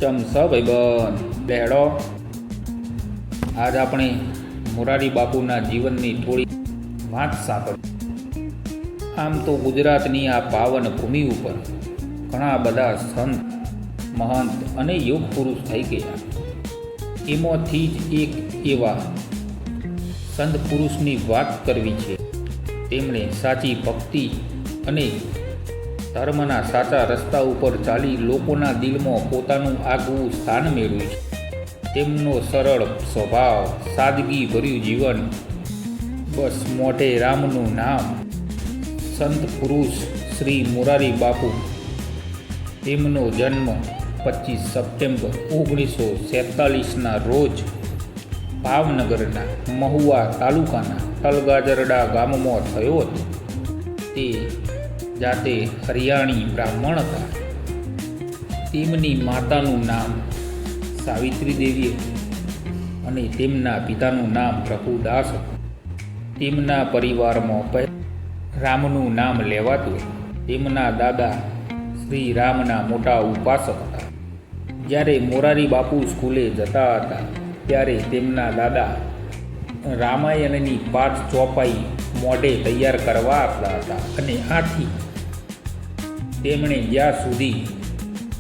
ચમસ ભાઈબંધ બેડો આજ આપણે મોરારી બાપુના જીવનની થોડી વાત સાંભળી। આમ તો ગુજરાતની આ પાવન ભૂમિ ઉપર ઘણા બધા સંત મહંત અને યોગ પુરુષ થઈ ગયા। એમાંથી જ એક એવા સંત પુરુષની વાત કરવી છે। તેમણે સાચી ભક્તિ અને ધર્મના સાચા રસ્તા ઉપર ચાલી લોકોના દિલમાં પોતાનું આગવું સ્થાન મેળવ્યું છે। તેમનો સરળ સ્વભાવ, સાદગી ભર્યું જીવન, બસ મોઢે રામનું નામ, સંત પુરુષ શ્રી મોરારી બાપુ। તેમનો જન્મ 25 સપ્ટેમ્બર 1947ના રોજ ભાવનગરના મહુવા તાલુકાના તલગાજરડા ગામમાં થયો હતો। તે જાતે હરિયાણી બ્રાહ્મણ હતા। તેમની માતાનું નામ સાવિત્રી દેવી અને તેમના પિતાનું નામ પ્રભુદાસ હતું। તેમના પરિવારમાં રામનું નામ લેવાતું। તેમના દાદા શ્રી રામના મોટા ઉપાસક હતા। જ્યારે મોરારી બાપુ સ્કૂલે જતા હતા ત્યારે તેમના દાદા રામાયણની પાઠ ચોપાઈ મોઢે તૈયાર કરવા આપતા હતા અને આથી તેમણે જ્યાં સુધી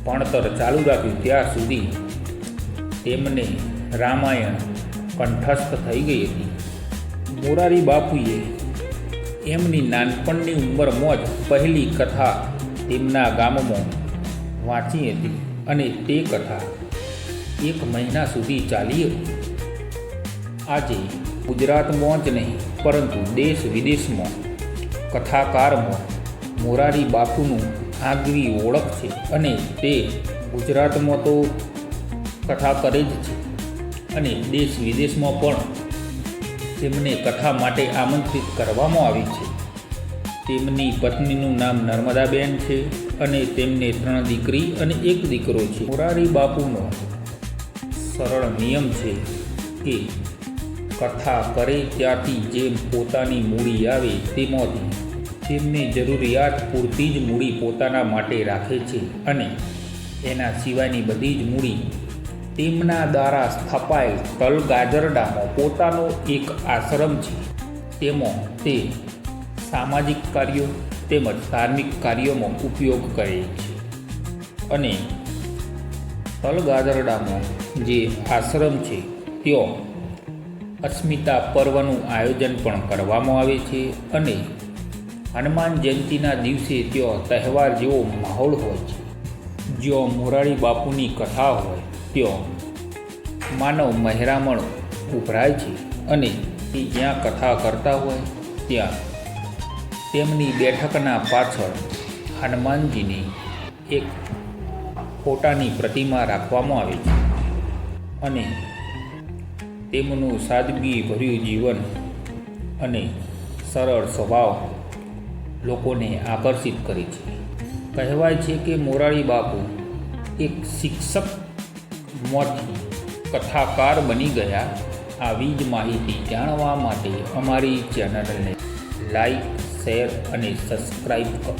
ભણતર ચાલુ રાખ્યું ત્યાં સુધી તેમને રામાયણ કંઠસ્થ થઈ ગઈ હતી। મોરારી બાપુએ એમની નાનપણની ઉંમરમાં જ પહેલી કથા તેમના ગામમાં વાંચી હતી અને તે કથા 1 મહિના સુધી ચાલી હતી। આજે ગુજરાતમાં જ નહીં પરંતુ દેશ વિદેશમાં કથાકારમાં મોરારી બાપુનું આગવી ઓળખ છે અને તે ગુજરાતમાં તો કથા કરે જ છે અને દેશ વિદેશમાં પણ તેમને કથા માટે આમંત્રિત કરવામાં આવી છે। તેમની પત્નીનું નામ નર્મદાબેન છે અને તેમને 3 દીકરી અને 1 દીકરો છે। મોરારી બાપુનો સરળ નિયમ છે કે કથા કરે ત્યાંથી જેમ પોતાની મૂડી આવે તેમાંથી તેમની જરૂરિયાત પૂરતી જ મૂડી પોતાના માટે રાખે છે અને એના સિવાયની બધી જ મૂડી તેમના દ્વારા સ્થપાયેલ તલગાજરડામાં પોતાનો એક આશ્રમ છે તેમાં તે સામાજિક કાર્યો તેમજ ધાર્મિક કાર્યોમાં ઉપયોગ કરે છે। અને તલગાજરડામાં જે આશ્રમ છે ત્યાં અસ્મિતા પર્વનું આયોજન પણ કરવામાં આવે છે અને હનુમાન જયંતિના દિવસે ત્યાં તહેવાર જેવો માહોલ હોય છે। જ્યાં મોરારી બાપુની કથા હોય ત્યાં માનવ મહેરામણ ઉભરાય છે અને તે જ્યાં કથા કરતા હોય ત્યાં તેમની બેઠકના પાછળ હનુમાનજીની એક ફોટાની પ્રતિમા રાખવામાં આવે છે અને તેમનું સાદગી ભર્યું જીવન અને સરળ સ્વભાવ લોકોને આકર્ષિત કરે છે। કહેવાય છે કે મોરારી બાપુ એક શિક્ષકમાંથી કથાકાર બની ગયા। આવી જ માહિતી જાણવા માટે અમારી ચેનલને લાઈક, શેર અને સબસ્ક્રાઈબ કરો।